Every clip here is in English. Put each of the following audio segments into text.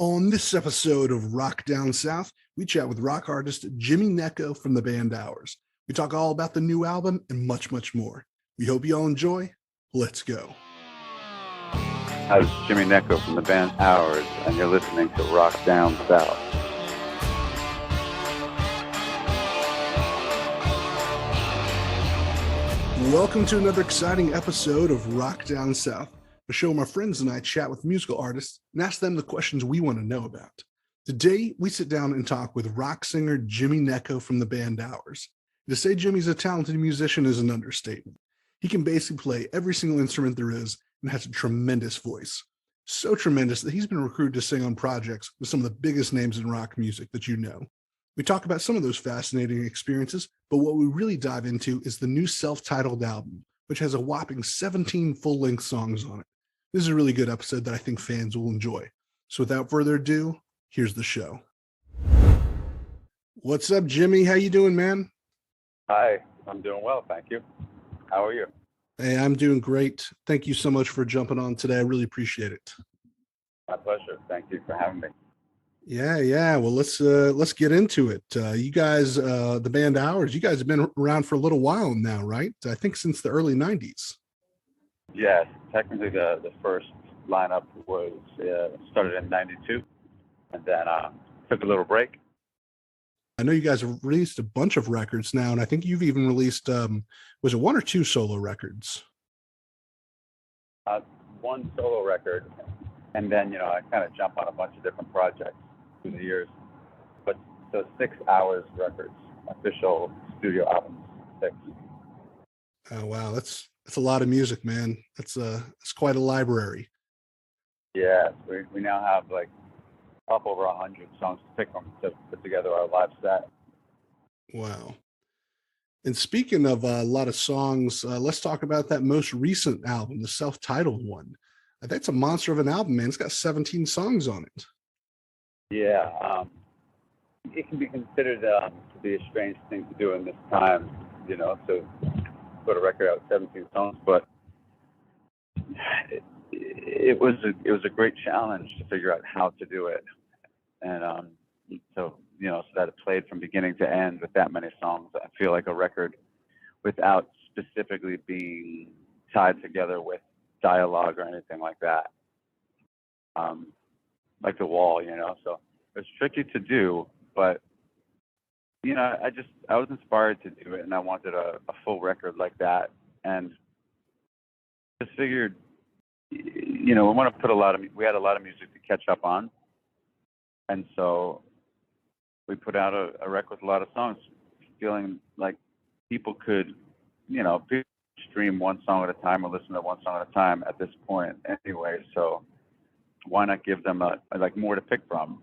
On this episode of Rock Down South, we chat with rock artist Jimmy Gnecco from the band Hours. We talk all about the new album and much, much more. We hope you all enjoy. Let's go. Hi, this is Jimmy Gnecco from the band Hours, and you're listening to Rock Down South. Welcome to another exciting episode of Rock Down South, a show where my friends and I chat with musical artists and ask them the questions we want to know about. Today, we sit down and talk with rock singer Jimmy Gnecco from the band Hours. To say Jimmy's a talented musician is an understatement. He can basically play every single instrument there is and has a tremendous voice. So tremendous that he's been recruited to sing on projects with some of the biggest names in rock music that you know. We talk about some of those fascinating experiences, but what we really dive into is the new self-titled album, which has a whopping 17 full-length songs on it. This is a really good episode that I think fans will enjoy. So without further ado, here's the show. What's up, Jimmy? How you doing, man? Hi, I'm doing well, thank you. How are you? Hey, I'm doing great. Thank you so much for jumping on today. I really appreciate it. My pleasure. Thank you for having me. Yeah. Well, let's get into it. You guys, the band Hours, you guys have been around for a little while now, right? I think since the early 90s. Yes, technically the first lineup was started in 92, and then took a little break. I know you guys have released a bunch of records now, and I think you've even released, was it one or two solo records? One solo record, and then, I kind of jump on a bunch of different projects through the years. But so 6 hours records, official studio albums, 6. Oh, wow. That's a lot of music, man. That's quite a library. Yeah, we now have like up over 100 songs to pick from to put together our live set. Wow. And speaking of a lot of songs, let's talk about that most recent album, the self-titled one. That's a monster of an album, man. It's got 17 songs on it. Yeah, it can be considered to be a strange thing to do in this time, to put a record out with 17 songs, but it was a great challenge to figure out how to do it, and so that it played from beginning to end with that many songs. I feel like a record without specifically being tied together with dialogue or anything like that, like the Wall, so it's tricky to do, but I was inspired to do it, and I wanted a full record like that, and just figured, we want to put we had a lot of music to catch up on, and so we put out a record with a lot of songs, feeling like people could, people stream one song at a time or listen to one song at a time at this point anyway, so why not give them like more to pick from?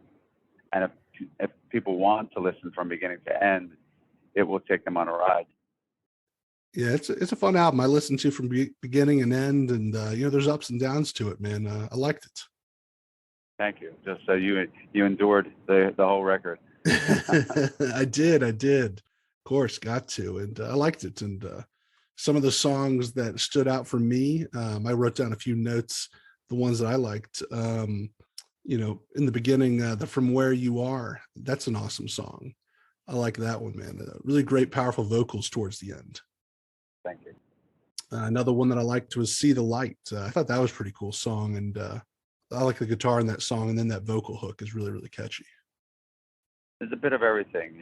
And if people want to listen from beginning to end, it will take them on a ride. Yeah, it's a fun album. I listened to from beginning and end, and there's ups and downs to it, man. I liked it. Thank you. Just so you endured the whole record. I did. Of course, got to, and I liked it. And some of the songs that stood out for me, I wrote down a few notes. The ones that I liked, in the beginning, the From Where You Are, that's an awesome song. I like that one, man. Really great, powerful vocals towards the end. Thank you. Another one that I liked was See the Light. I thought that was a pretty cool song, and I like the guitar in that song, and then that vocal hook is really, really catchy. There's a bit of everything,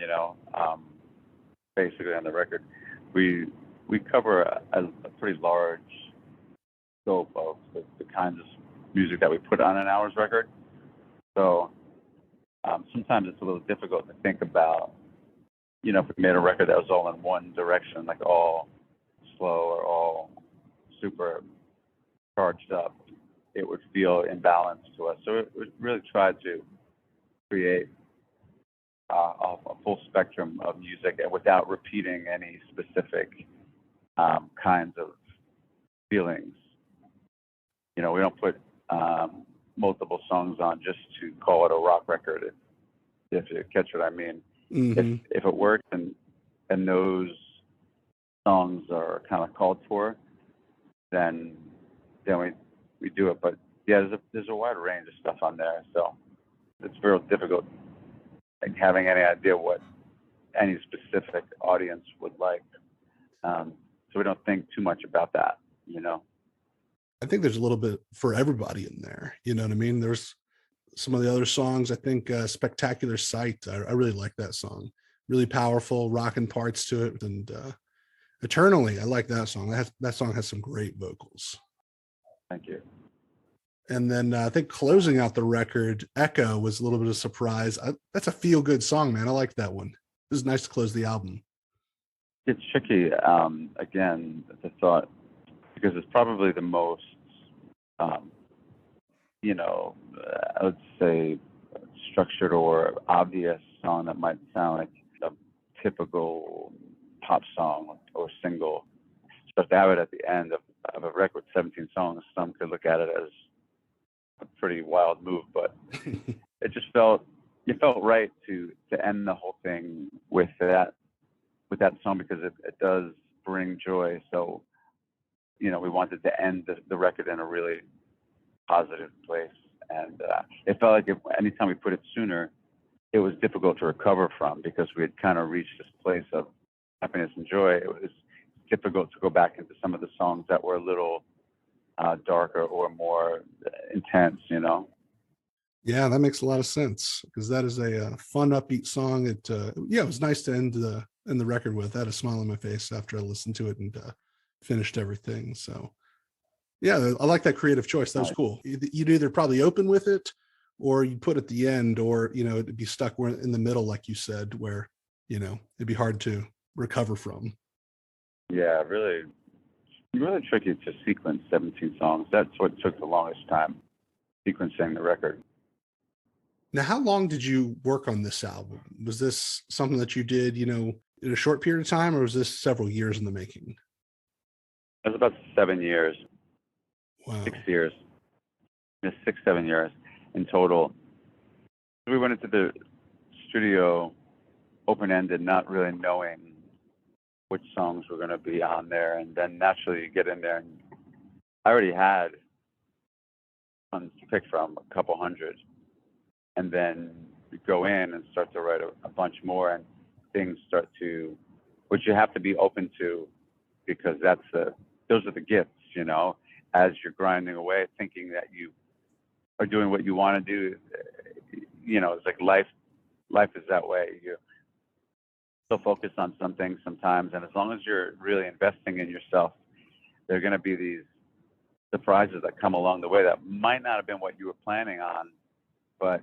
basically on the record. We cover a pretty large scope of the kinds of music that we put on an Hours record. So sometimes it's a little difficult to think about, if we made a record that was all in one direction, like all slow or all super charged up, it would feel imbalanced to us. So we really tried to create a full spectrum of music and without repeating any specific kinds of feelings. We don't put multiple songs on just to call it a rock record, if you catch what I mean. Mm-hmm. If it works and those songs are kind of called for, then we do it. But yeah, there's a wide range of stuff on there. So it's real difficult, like, having any idea what any specific audience would like. So we don't think too much about that, you know. I think there's a little bit for everybody in there. You know what I mean? There's some of the other songs. I think Spectacular Sight. I really like that song. Really powerful, rocking parts to it, and Eternally. I like that song. That song has some great vocals. Thank you. And then I think closing out the record, Echo was a little bit of a surprise. That's a feel good song, man. I like that one. It was nice to close the album. It's tricky, again, the thought, because it's probably the most, I would say, structured or obvious song that might sound like a typical pop song or single. So to have it at the end of a record with 17 songs, some could look at it as a pretty wild move, but it just felt right to end the whole thing with that song, because it does bring joy. So, we wanted to end the record in a really positive place, and it felt like anytime we put it sooner, it was difficult to recover from, because we had kind of reached this place of happiness and joy. It was difficult to go back into some of the songs that were a little darker or more intense, Yeah, that makes a lot of sense, because that is a fun, upbeat song. It was nice to end the record with. I had a smile on my face after I listened to it and finished everything. So yeah, I like that creative choice. That was cool. You'd either probably open with it, or you'd put at the end, or it'd be stuck in the middle, like you said, where it'd be hard to recover from. Yeah, really, really tricky to sequence 17 songs. That's what took the longest time, sequencing the record. Now, how long did you work on this album? Was this something that you did, in a short period of time, or was this several years in the making? It was about 7 years. Wow. 6 years. 6, 7 years in total. We went into the studio open-ended, not really knowing which songs were going to be on there, and then naturally you get in there, and I already had songs to pick from, a couple hundred, and then you go in and start to write a bunch more, and things start to, which you have to be open to, because those are the gifts, as you're grinding away, thinking that you are doing what you want to do. It's like life is that way. You so focus on some things sometimes, and as long as you're really investing in yourself, there are going to be these surprises that come along the way that might not have been what you were planning on, but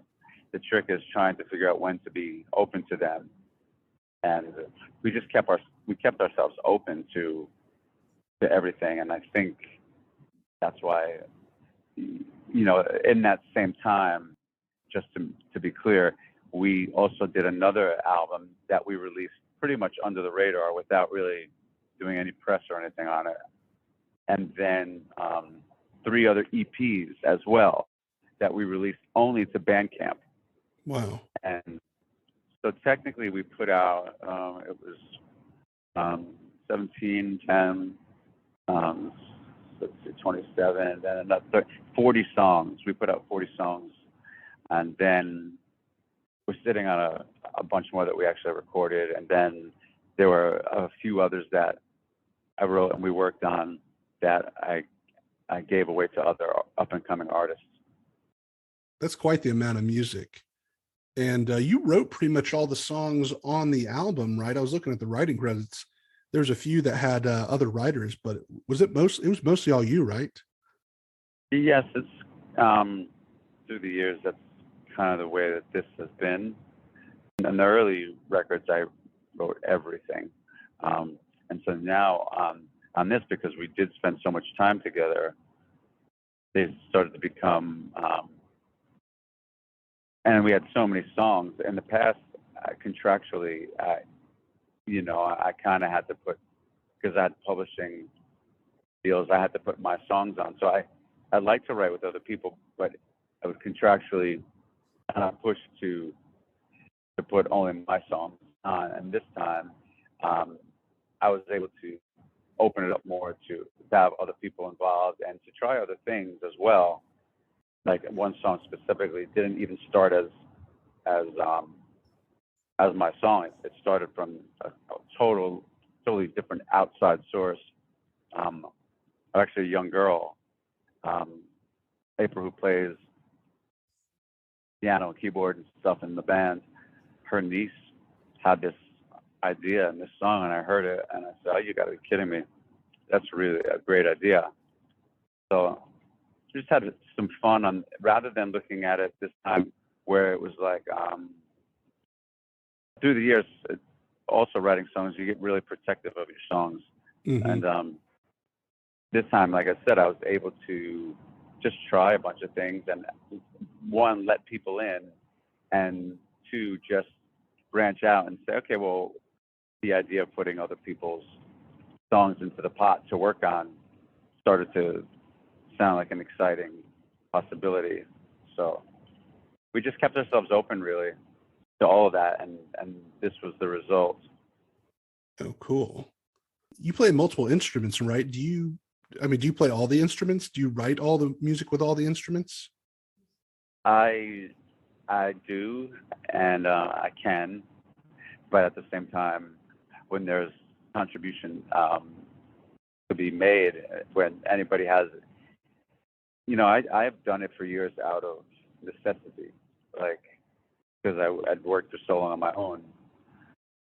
the trick is trying to figure out when to be open to them. And we just kept ourselves open to everything, and I think that's why, in that same time, just to be clear, we also did another album that we released pretty much under the radar without really doing any press or anything on it. And then 3 other EPs as well that we released only to Bandcamp. Wow. And so technically we put out, it was 17, 10, let's see, 27, then another 40 songs. We put out 40 songs. And then we're sitting on a bunch more that we actually recorded. And then there were a few others that I wrote and we worked on that I gave away to other up-and-coming artists. That's quite the amount of music. And you wrote pretty much all the songs on the album, right? I was looking at the writing credits. There's a few that had other writers, but it was mostly all you, right? Yes, it's through the years, that's kind of the way that this has been. In the early records, I wrote everything. And so now on this, because we did spend so much time together, they started to become, and we had so many songs. In the past, contractually, I kind of had to put, because I had publishing deals, I had to put my songs on. So I'd like to write with other people, but I was contractually pushed to put only my songs on. And this time, I was able to open it up more to have other people involved and to try other things as well. Like one song specifically didn't even start as as my song. It started from a totally different outside source. Actually, a young girl, April, who plays piano, keyboard, and stuff in the band. Her niece had this idea in this song, and I heard it, and I said, "Oh, you got to be kidding me! That's really a great idea." So just had some fun on, rather than looking at it this time where it was like, through the years, also writing songs, you get really protective of your songs. Mm-hmm. And this time, like I said, I was able to just try a bunch of things, and one, let people in, and two, just branch out and say, okay, well, the idea of putting other people's songs into the pot to work on started to sound like an exciting possibility. So we just kept ourselves open, really, to all of that, and this was the result. Oh, cool. You play multiple instruments, right? Do you play all the instruments? Do you write all the music with all the instruments? I do, and I can, but at the same time, when there's contribution to be made, when anybody has it, I've done it for years out of necessity, like, because I'd worked for so long on my own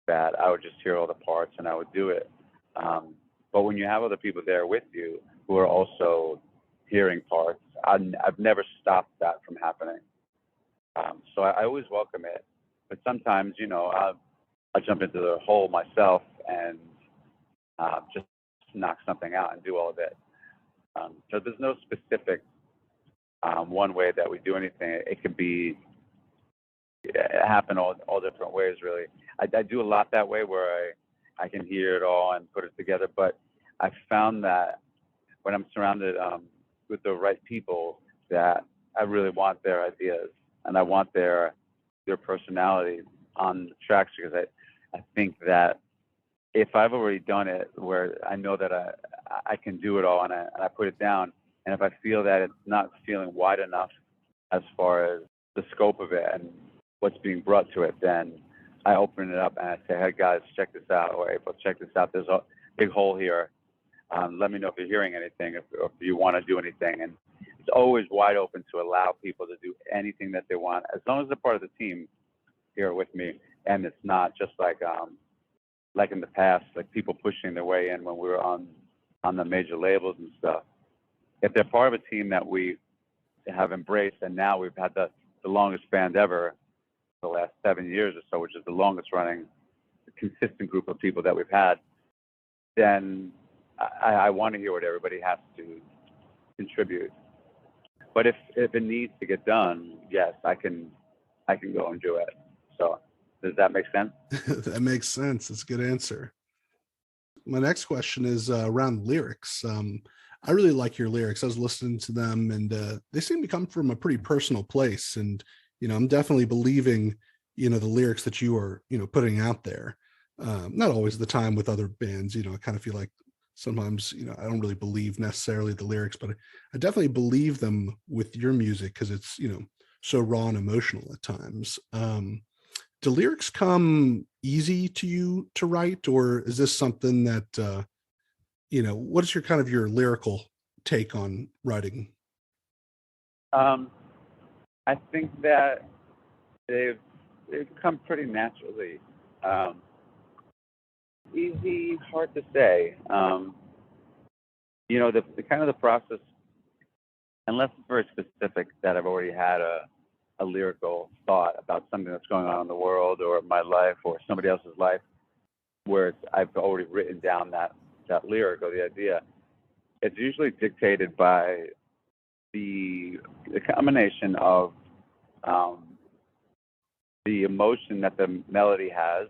that I would just hear all the parts and I would do it. But when you have other people there with you who are also hearing parts, I've never stopped that from happening. So I always welcome it. But sometimes, I'll jump into the hole myself and just knock something out and do all of it. So there's no specific one way that we do anything. It could be happen all different ways, really. I do a lot that way, where I can hear it all and put it together. But I found that when I'm surrounded with the right people, that I really want their ideas and I want their personality on the tracks, because I think that if I've already done it, where I know that I can do it all, and I put it down, and if I feel that it's not feeling wide enough as far as the scope of it and what's being brought to it, then I open it up and I say, hey guys, check this out, or April, check this out. There's a big hole here. Let me know if you're hearing anything, or if you want to do anything. And it's always wide open to allow people to do anything that they want, as long as they're part of the team here with me. And it's not just like in the past, like people pushing their way in when we were on the major labels and stuff. If they're part of a team that we have embraced, and now we've had the longest band ever, the last 7 years or so, which is the longest running consistent group of people that we've had, then I want to hear what everybody has to contribute. But if it needs to get done, yes, I can go and do it. So does that make sense? That makes sense. That's a good answer. My next question is around lyrics. I really like your lyrics. I was listening to them, and they seem to come from a pretty personal place. And I'm definitely believing the lyrics that you are putting out there. Not always the time with other bands. I kind of feel like sometimes I don't really believe necessarily the lyrics, but I definitely believe them with your music, because it's so raw and emotional at times. Do lyrics come easy to you to write, or is this something that what is your lyrical take on writing? I think that they've come pretty naturally. Easy, hard to say. The kind of the process, unless it's very specific, that I've already had a lyrical thought about something that's going on in the world or my life or somebody else's life, where I've already written down that lyric or the idea. It's usually dictated by the combination of the emotion that the melody has,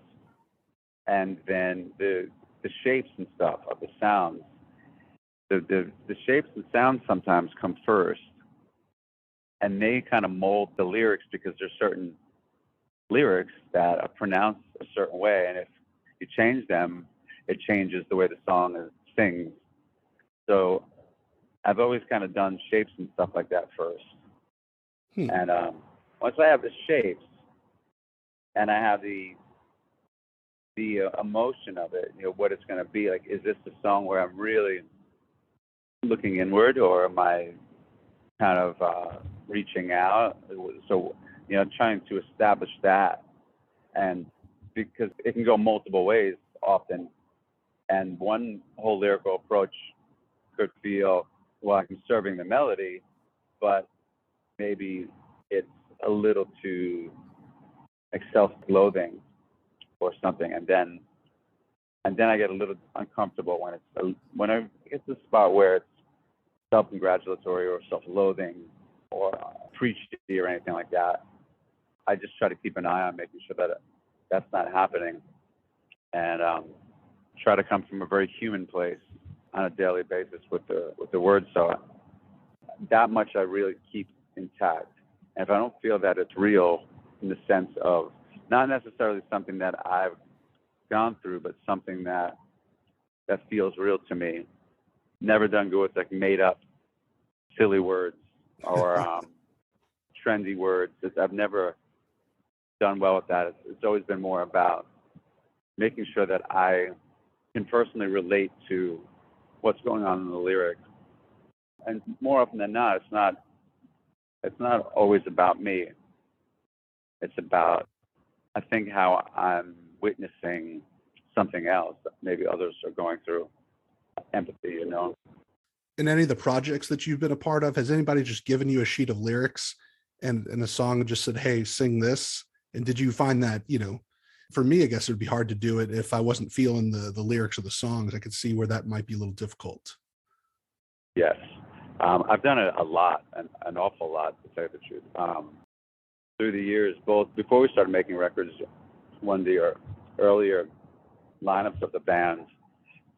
and then the shapes and stuff of the sounds. The shapes and sounds sometimes come first, and they kind of mold the lyrics, because there's certain lyrics that are pronounced a certain way, and if you change them, it changes the way the song is sings. So I've always kind of done shapes and stuff like that first. And once I have the shapes, and I have the emotion of it, what it's going to be. Like, is this a song where I'm really looking inward, or am I kind of reaching out? So, trying to establish that, and because it can go multiple ways often, and one whole lyrical approach could feel, well, I'm serving the melody, but maybe it's a little too like self-loathing or something, and then I get a little uncomfortable when I get to the spot where it's self-congratulatory or self-loathing or preachy or anything like that. I just try to keep an eye on making sure that that's not happening, and try to come from a very human place on a daily basis with the words. So that much I really keep intact. And if I don't feel that it's real in the sense of not necessarily something that I've gone through, but something that feels real to me, never done good with like made up silly words or trendy words. I've never done well with that. It's always been more about making sure that I can personally relate to what's going on in the lyrics. And more often than not, it's not always about me. It's about, I think, how I'm witnessing something else that maybe others are going through. Empathy, In any of the projects that you've been a part of, has anybody just given you a sheet of lyrics and a song and just said, hey, sing this? And did you find that, for me, I guess it'd be hard to do it if I wasn't feeling the lyrics of the songs. I could see where that might be a little difficult. Yes. I've done it a lot, an awful lot, to tell you the truth. Through the years, both before we started making records, one of the earlier lineups of the band,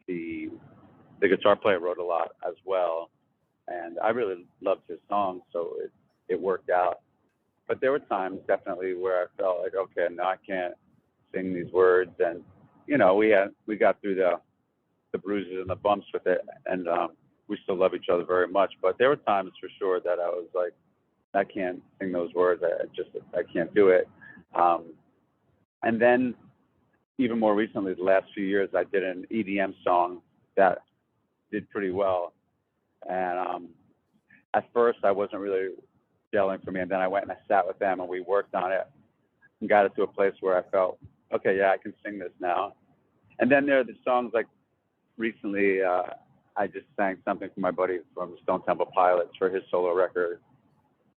the guitar player wrote a lot as well, and I really loved his songs, so it worked out. But there were times definitely where I felt like, okay, no, I can't sing these words, and we got through the bruises and the bumps with it, and we still love each other very much. But there were times for sure that I was like, I can't sing those words. I can't do it. And then even more recently, the last few years, I did an EDM song that did pretty well. And at first, I wasn't really gelling for me. And then I went and I sat with them and we worked on it and got it to a place where I felt, okay, yeah, I can sing this now. And then there are the songs like recently, I just sang something for my buddy from Stone Temple Pilots for his solo record.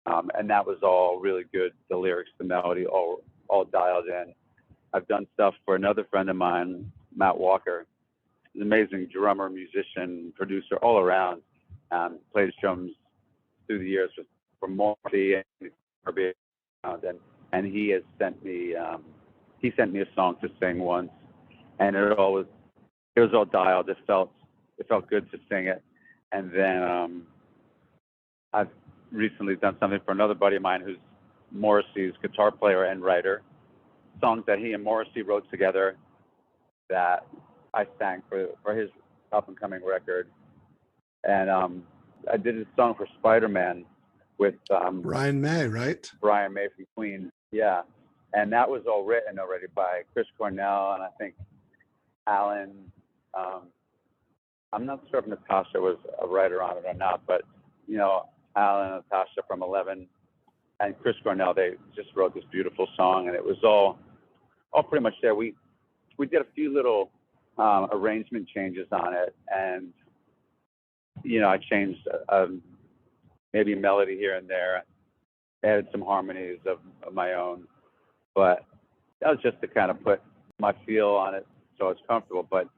And that was all really good. The lyrics, the melody, all dialed in. I've done stuff for another friend of mine, Matt Walker, an amazing drummer, musician, producer, all around. Plays drums through the years for Morphe and he has sent me a song to sing once, and it was all dialed. It felt good to sing it. And then I've recently done something for another buddy of mine who's Morrissey's guitar player and writer, songs that he and Morrissey wrote together that I sang for his up-and-coming record. And I did a song for Spider-Man with Brian May, right? Brian May from Queen, yeah. And that was all written already by Chris Cornell and I think Alan. I'm not sure if Natasha was a writer on it or not, but Alan and Natasha from 11 and Chris Cornell, they just wrote this beautiful song, and it was all pretty much there. We did a few little arrangement changes on it, and I changed maybe a melody here and there, added some harmonies of my own, but that was just to kind of put my feel on it so it's comfortable. But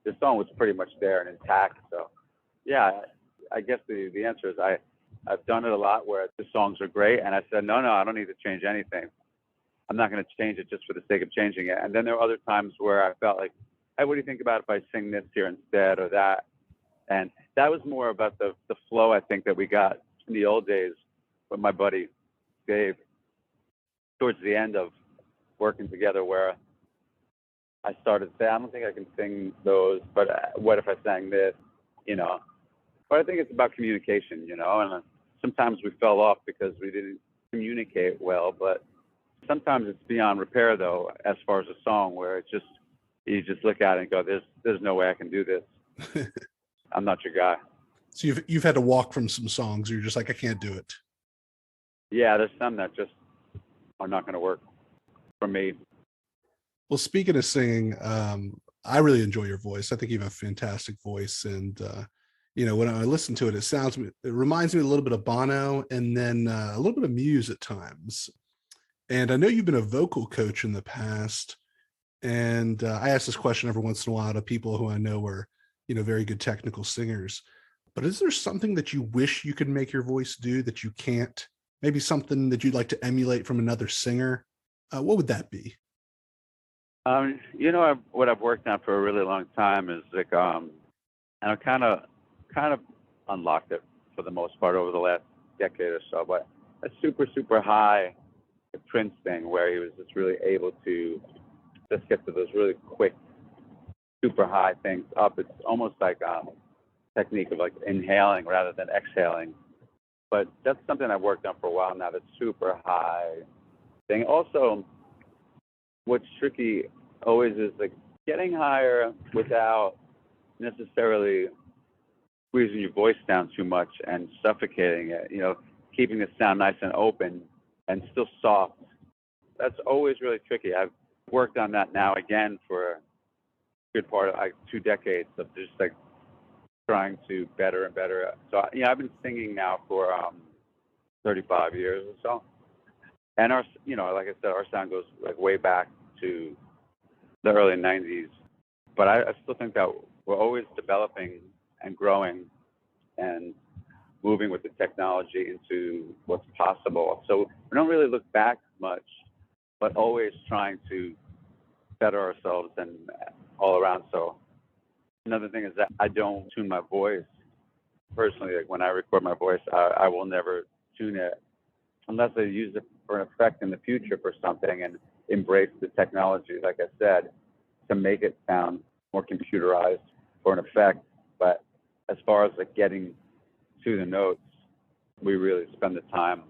the song was pretty much there and intact. So yeah, I guess the answer is I've done it a lot where the songs are great, and I said, no, I don't need to change anything. I'm not going to change it just for the sake of changing it. And then there were other times where I felt like, hey, what do you think about if I sing this here instead or that? And that was more about the flow, I think, that we got in the old days with my buddy Dave towards the end of working together, where I started to say, I don't think I can sing those, but what if I sang this, But I think it's about communication, and sometimes we fell off because we didn't communicate well, but Sometimes it's beyond repair, though, as far as a song where it's just you just look at it and go, "There's no way I can do this. I'm not your guy." So you've had to walk from some songs. You're just like, I can't do it. Yeah, there's some that just are not going to work for me. Well, speaking of singing, I really enjoy your voice. I think you have a fantastic voice, and when I listen to it, it reminds me a little bit of Bono, and then a little bit of Muse at times. And I know you've been a vocal coach in the past, and I ask this question every once in a while to people who I know are, very good technical singers. But is there something that you wish you could make your voice do that you can't? Maybe something that you'd like to emulate from another singer? What would that be? What I've worked on for a really long time is like, and I kind of unlocked it for the most part over the last decade or so. But a super, super high Prince thing where he was just really able to just get to those really quick, super high things up. It's almost like technique of like inhaling rather than exhaling. But that's something I've worked on for a while now. That's super high thing. Also, what's tricky always is like getting higher without necessarily squeezing your voice down too much and suffocating it. Keeping the sound nice and open and still soft. That's always really tricky. I've worked on that now again for a good part of like 2 decades of just like trying to better and better. So I've been singing now for 35 years or so, and like I said, our sound goes like way back to the early 90s. But I still think that we're always developing and growing and moving with the technology into what's possible. So we don't really look back much, but always trying to better ourselves and all around. So another thing is that I don't tune my voice personally. Like when I record my voice, I will never tune it unless I use it for an effect in the future for something and embrace the technology, like I said, to make it sound more computerized for an effect. But as far as like getting to the notes, we really spend the time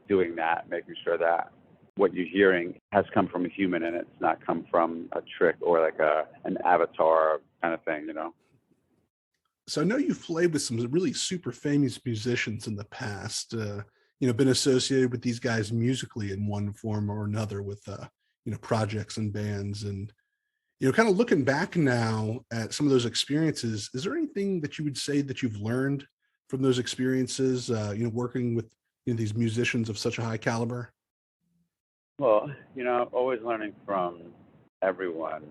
doing that, making sure that what you're hearing has come from a human and it's not come from a trick or like an avatar kind of thing. So I know you've played with some really super famous musicians in the past, been associated with these guys musically in one form or another with, projects and bands. And, kind of looking back now at some of those experiences, is there anything that you would say that you've learned from those experiences, working with, these musicians of such a high caliber? Well, always learning from everyone,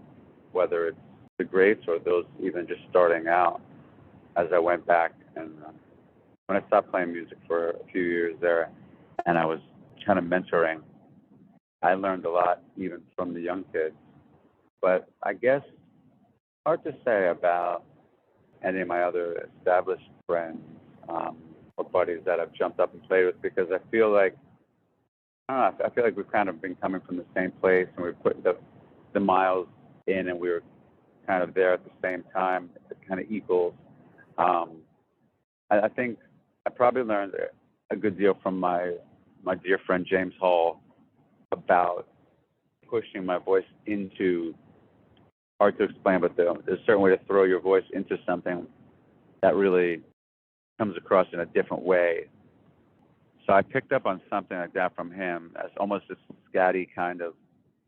whether it's the greats or those even just starting out. As I went back and when I stopped playing music for a few years there and I was kind of mentoring, I learned a lot even from the young kids. But I guess hard to say about any of my other established friends or buddies that I've jumped up and played with because I feel like I feel like we've kind of been coming from the same place and we put the miles in and we were kind of there at the same time, kind of equals. I think I probably learned a good deal from my dear friend James Hall about pushing my voice into, hard to explain, but there's a certain way to throw your voice into something that really comes across in a different way. So I picked up on something like that from him as almost a scatty kind of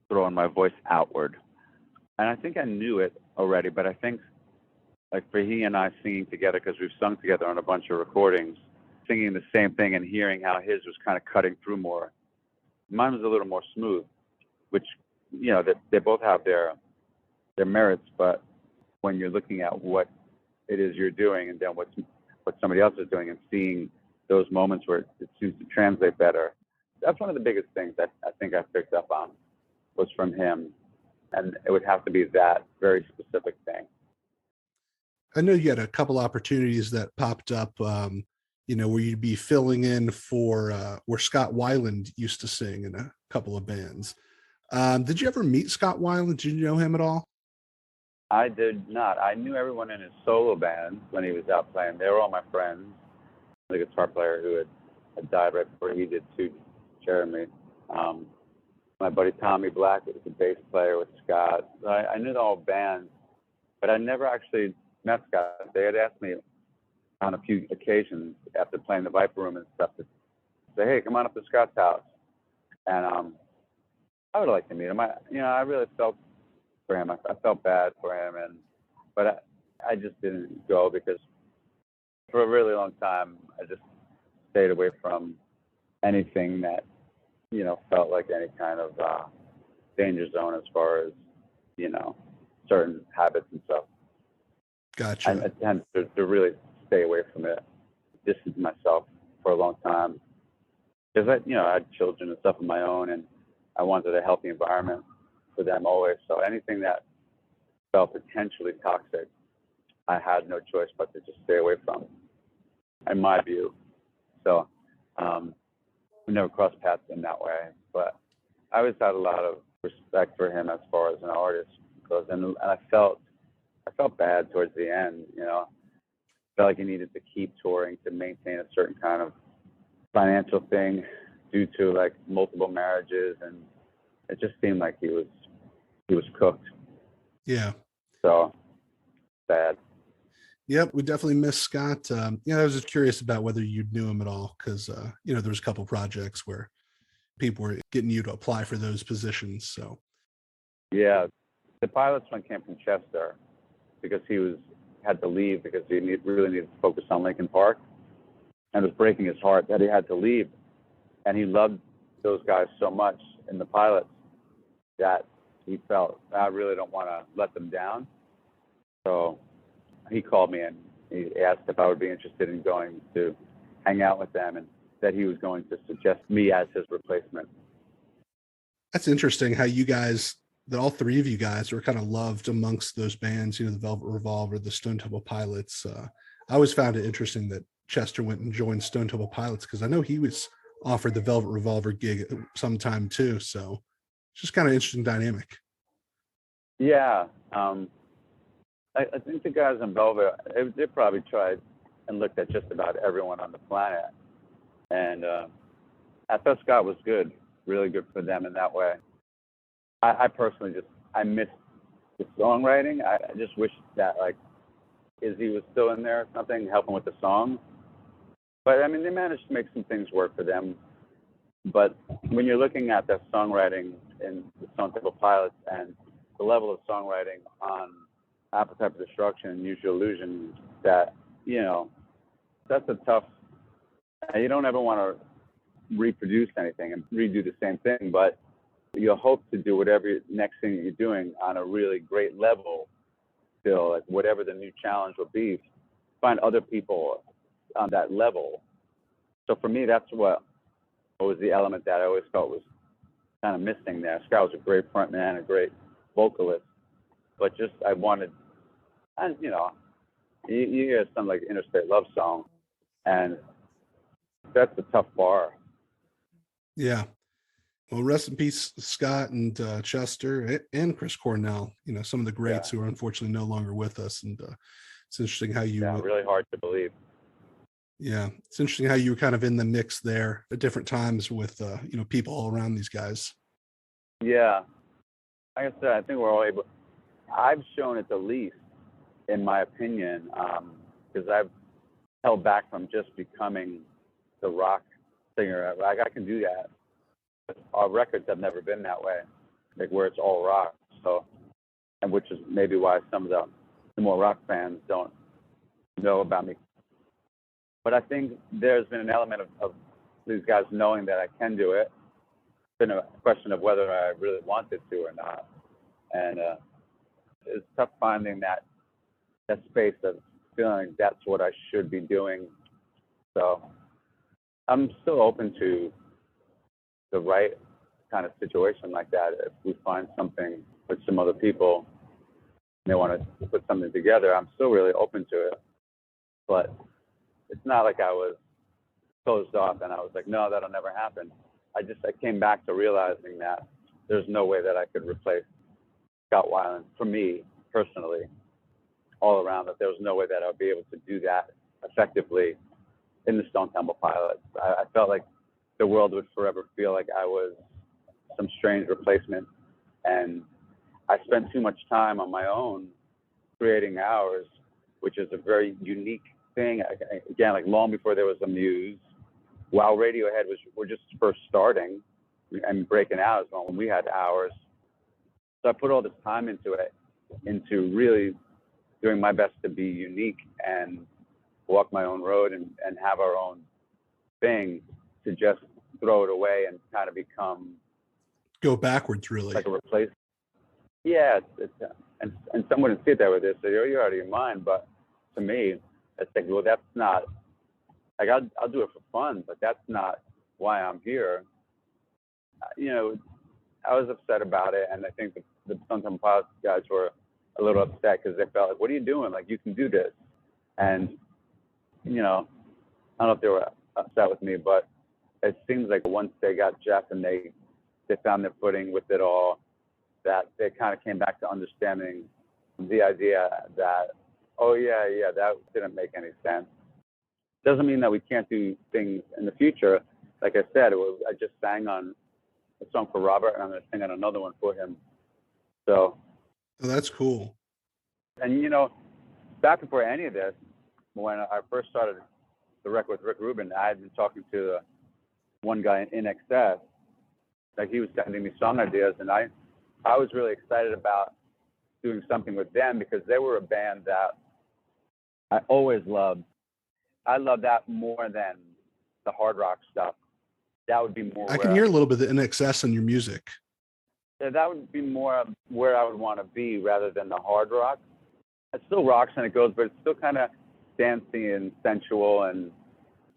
throwing my voice outward. And I think I knew it already, but I think like for he and I singing together, because we've sung together on a bunch of recordings, singing the same thing and hearing how his was kind of cutting through more. Mine was a little more smooth, which, they both have their merits, but when you're looking at what it is you're doing and then what somebody else is doing and seeing those moments where it seems to translate better, that's one of the biggest things that I think I picked up on was from him. And it would have to be that very specific thing. I know you had a couple opportunities that popped up, where you'd be filling in for where Scott Weiland used to sing in a couple of bands. Did you ever meet Scott Weiland? Did you know him at all? I did not. I knew everyone in his solo band when he was out playing. They were all my friends. The guitar player who had died right before he did too, Jeremy. My buddy Tommy Black was the bass player with Scott. So I knew the whole band, but I never actually met Scott. They had asked me on a few occasions after playing the Viper Room and stuff to say, hey, come on up to Scott's house. And I would like to meet him. I really felt for him. I felt bad for him, but I just didn't go because for a really long time I just stayed away from anything that felt like any kind of danger zone as far as certain habits and stuff. Gotcha. I tend to really stay away from it, distance myself for a long time because I had children and stuff of my own, and I wanted a healthy environment for them always. So anything that felt potentially toxic, I had no choice but to just stay away from, in my view. So we never crossed paths in that way, but I always had a lot of respect for him as far as an artist goes, and I felt bad towards the end. Felt like he needed to keep touring to maintain a certain kind of financial thing due to like multiple marriages, and it just seemed like he was cooked. Yeah. So bad. Yep, we definitely miss Scott. I was just curious about whether you knew him at all because there was a couple projects where people were getting you to apply for those positions. So yeah, the pilot's one came from Chester because he had to leave because he really needed to focus on Lincoln Park, and it was breaking his heart that he had to leave. And he loved those guys so much in the pilots that he felt, I really don't want to let them down. So he called me and he asked if I would be interested in going to hang out with them, and that he was going to suggest me as his replacement. that's interesting how you guys, that all three of you guys were kind of loved amongst those bands, the Velvet Revolver, the Stone Temple Pilots. I always found it interesting that Chester went and joined Stone Temple Pilots because I know he was offered the Velvet Revolver gig at some time too. So it's just kind of interesting dynamic. Yeah. I think the guys in Velvet, they probably tried and looked at just about everyone on the planet. And I thought Scott was good, really good for them in that way. I personally I missed the songwriting. I just wish that like Izzy was still in there or something, helping with the songs. But I mean, they managed to make some things work for them. But when you're looking at the songwriting in the Stone Temple Pilots and the level of songwriting on Appetite for Destruction and Use Your Illusion, that, that's a tough, you don't ever want to reproduce anything and redo the same thing, but you hope to do whatever next thing that you're doing on a really great level still, like whatever the new challenge will be, find other people on that level. So for me, that's what was the element that I always felt was kind of missing there. Scott was a great front man, a great vocalist, but just I wanted, and you hear something like Interstate Love Song, and that's a tough bar. Yeah. Well, rest in peace, Scott and Chester and Chris Cornell. Some of the greats who are unfortunately no longer with us. And it's interesting how you. Yeah, really hard to believe. Yeah, it's interesting how you were kind of in the mix there at different times with people all around these guys. Yeah, like I said, I think we're all able. I've shown it the least, in my opinion, because I've held back from just becoming the rock singer. Like I can do that. Our records have never been that way, like where it's all rock. So, and which is maybe why some of the more rock fans don't know about me. But I think there's been an element of these guys knowing that I can do it. It's been a question of whether I really wanted to or not. And it's tough finding that space of feeling like that's what I should be doing. So I'm still open to the right kind of situation like that. If we find something with some other people and they want to put something together, I'm still really open to it. But it's not like I was closed off and I was like, no, that'll never happen. I came back to realizing that there's no way that I could replace Scott Weiland, for me personally, all around, that there was no way that I'd be able to do that effectively in the Stone Temple Pilots. I felt like the world would forever feel like I was some strange replacement. And I spent too much time on my own creating hours, which is a very unique thing. Again, like long before there was a Muse, while Radiohead were just first starting and breaking out, is when we had hours. So I put all this time into it, into really doing my best to be unique and walk my own road and have our own thing, to just throw it away and kind of become Go backwards, really. like a replacement. Yeah, and someone would see it that way. They say, "Oh, you're out of your mind." But to me, it's like, well, that's not like I'll do it for fun, but that's not why I'm here. I was upset about it, and I think the Sunshine Pilots guys were a little upset because they felt like, "What are you doing? Like, you can do this." And I don't know if they were upset with me, but it seems like once they got Jeff and they found their footing with it all, that they kind of came back to understanding the idea that, oh yeah, that didn't make any sense. Doesn't mean that we can't do things in the future. Like I said, I just sang on a song for Robert, and I'm going to sing on another one for him. So. Oh, that's cool. And back before any of this, when I first started the record with Rick Rubin, I had been talking to one guy in excess. Like, he was sending me song ideas, and I was really excited about doing something with them because they were a band that I always loved. I love that more than the hard rock stuff. That would be more. I can hear a little bit of the NXS in your music. Yeah, that would be more where I would want to be rather than the hard rock. It still rocks and it goes, but it's still kind of dancey and sensual and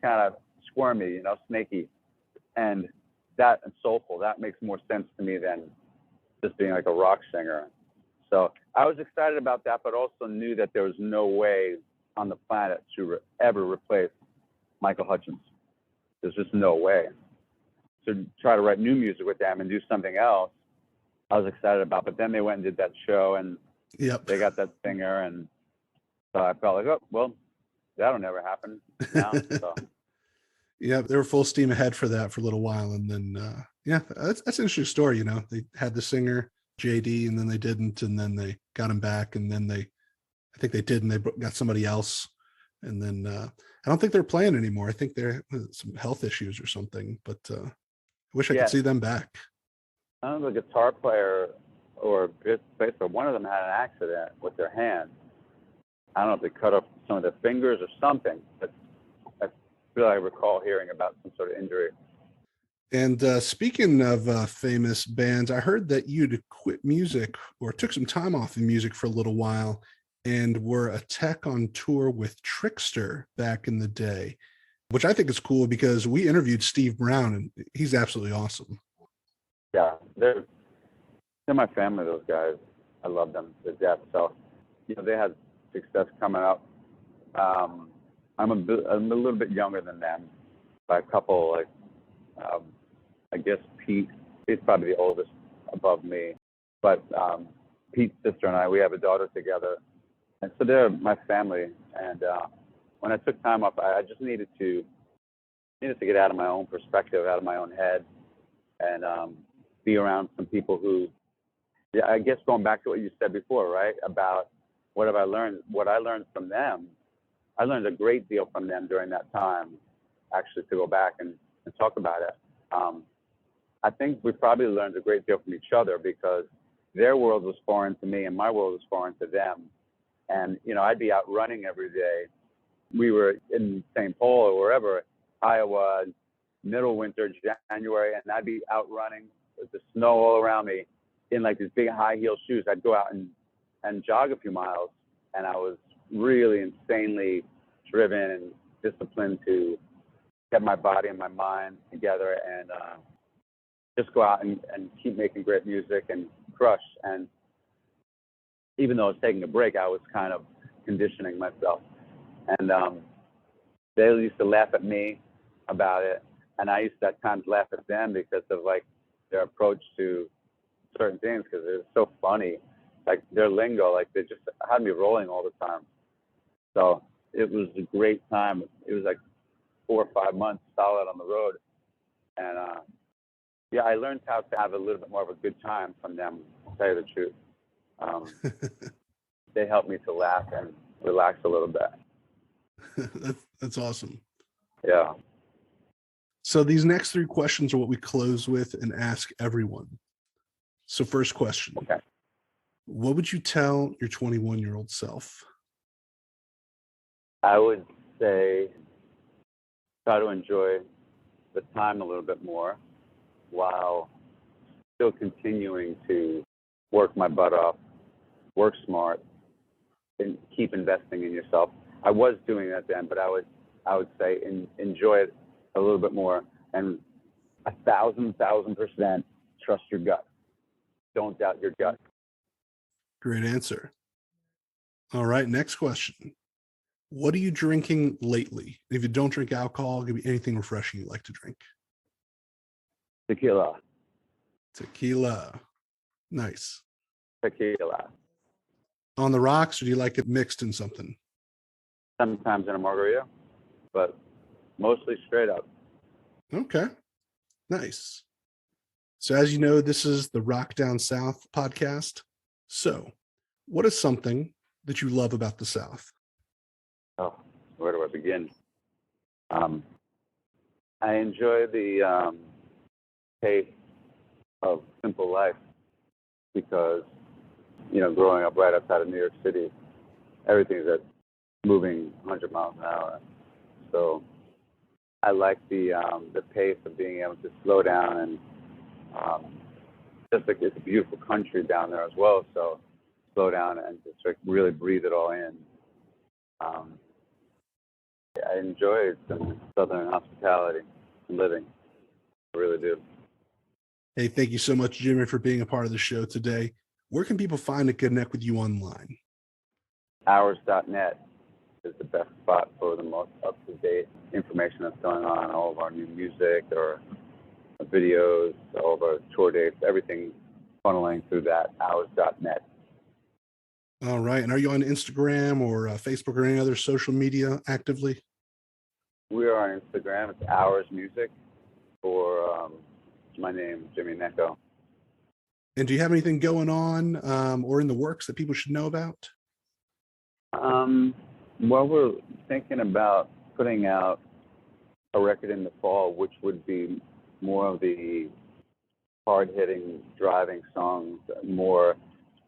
kind of squirmy, snaky, and soulful. That makes more sense to me than just being like a rock singer. So I was excited about that, but also knew that there was no way on the planet to ever replace Michael Hutchence. There's just no way. To try to write new music with them and do something else, I was excited about. But then they went and did that show, and they got that singer, and so I felt like, oh, well, that'll never happen now. So. Yeah, they were full steam ahead for that for a little while, and then that's an interesting story. They had the singer JD, and then they didn't, and then they got him back, and then I think they did, and they got somebody else, and then I don't think they're playing anymore. I think they're some health issues or something, but I wish I could see them back. I don't know, the guitar player or bass player, one of them had an accident with their hand. I don't know if they cut off some of their fingers or something, but I feel I recall hearing about some sort of injury. And speaking of famous bands, I heard that you'd quit music or took some time off of music for a little while and were a tech on tour with Trickster back in the day, which I think is cool because we interviewed Steve Brown and he's absolutely awesome. Yeah, they're my family, those guys. I love them to death. So, they had success coming up. I'm a little bit younger than them by a couple, I guess Pete's probably the oldest above me, but Pete's sister and I, we have a daughter together, and so they're my family. And when I took time off, I just needed to get out of my own perspective, out of my own head, and be around some people who, I guess going back to what you said before, right, about what have I learned? What I learned from them, I learned a great deal from them during that time, actually, to go back and talk about it. I think we probably learned a great deal from each other because their world was foreign to me and my world was foreign to them. And, I'd be out running every day. We were in St. Paul or wherever, Iowa, middle winter, January, and I'd be out running with the snow all around me in like these big high heel shoes. I'd go out and jog a few miles, and I was really insanely driven and disciplined to get my body and my mind together and just go out and keep making great music and crush. And even though I was taking a break, I was kind of conditioning myself. And they used to laugh at me about it, and I used to at times laugh at them because of like their approach to certain things, because it was so funny. Like their lingo, like they just had me rolling all the time. So it was a great time. It was like 4 or 5 months solid on the road, and Yeah, I learned how to have a little bit more of a good time from them, to tell you the truth. Um, they helped me to laugh and relax a little bit. That's awesome. Yeah. So these next three questions are what we close with and ask everyone. So first question. Okay. What would you tell your 21-year-old self? I would say try to enjoy the time a little bit more while still continuing to work my butt off, work smart, and keep investing in yourself. I was doing that then, but I would say enjoy it a little bit more, and 1,000% trust your gut. Don't doubt your gut. Great answer. All right, next question. What are you drinking lately? If you don't drink alcohol, give me anything refreshing you like to drink. Tequila. Tequila. Nice. Tequila. On the rocks, or do you like it mixed in something? Sometimes in a margarita, but mostly straight up. Okay. Nice. So as you know, this is the Rock Down South podcast. So what is something that you love about the South? Oh, where do I begin? I enjoy the pace of simple life because, growing up right outside of New York City, everything's at moving 100 miles an hour. So I like the pace of being able to slow down and just like it's a beautiful country down there as well. So slow down and just like really breathe it all in. I enjoy some Southern hospitality and living. I really do. Hey, thank you so much, Jimmy, for being a part of the show today. Where can people find and connect with you online? Hours.net is the best spot for the most up-to-date information that's going on, all of our new music or videos, all of our tour dates, everything funneling through that, hours.net. All right. And are you on Instagram or Facebook or any other social media actively? We are on Instagram. It's Hours Music, or my name, Jimmy Gnecco. And do you have anything going on or in the works that people should know about? Well, we're thinking about putting out a record in the fall, which would be more of the hard-hitting, driving songs, more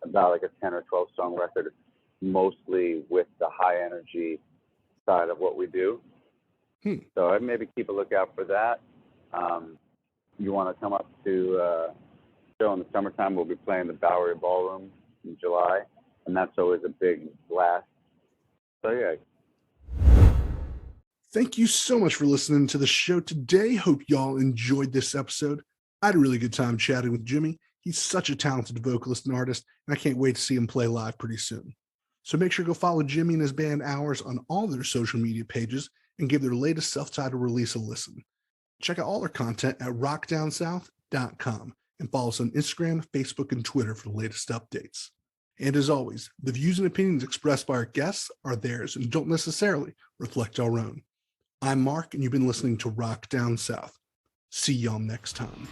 about like a 10 or 12 song record, mostly with the high energy side of what we do. So I'd maybe keep a lookout for that. You want to come up to show in the summertime, we'll be playing the Bowery Ballroom in July, and that's always a big blast. So yeah. Thank you so much for listening to the show today. Hope y'all enjoyed this episode. I had a really good time chatting with Jimmy. He's such a talented vocalist and artist, and I can't wait to see him play live pretty soon. So make sure to go follow Jimmy and his band Hours on all their social media pages and give their latest self-titled release a listen. Check out all their content at rockdownsouth.com and follow us on Instagram, Facebook, and Twitter for the latest updates. And as always, the views and opinions expressed by our guests are theirs and don't necessarily reflect our own. I'm Mark, and you've been listening to Rock Down South. See y'all next time.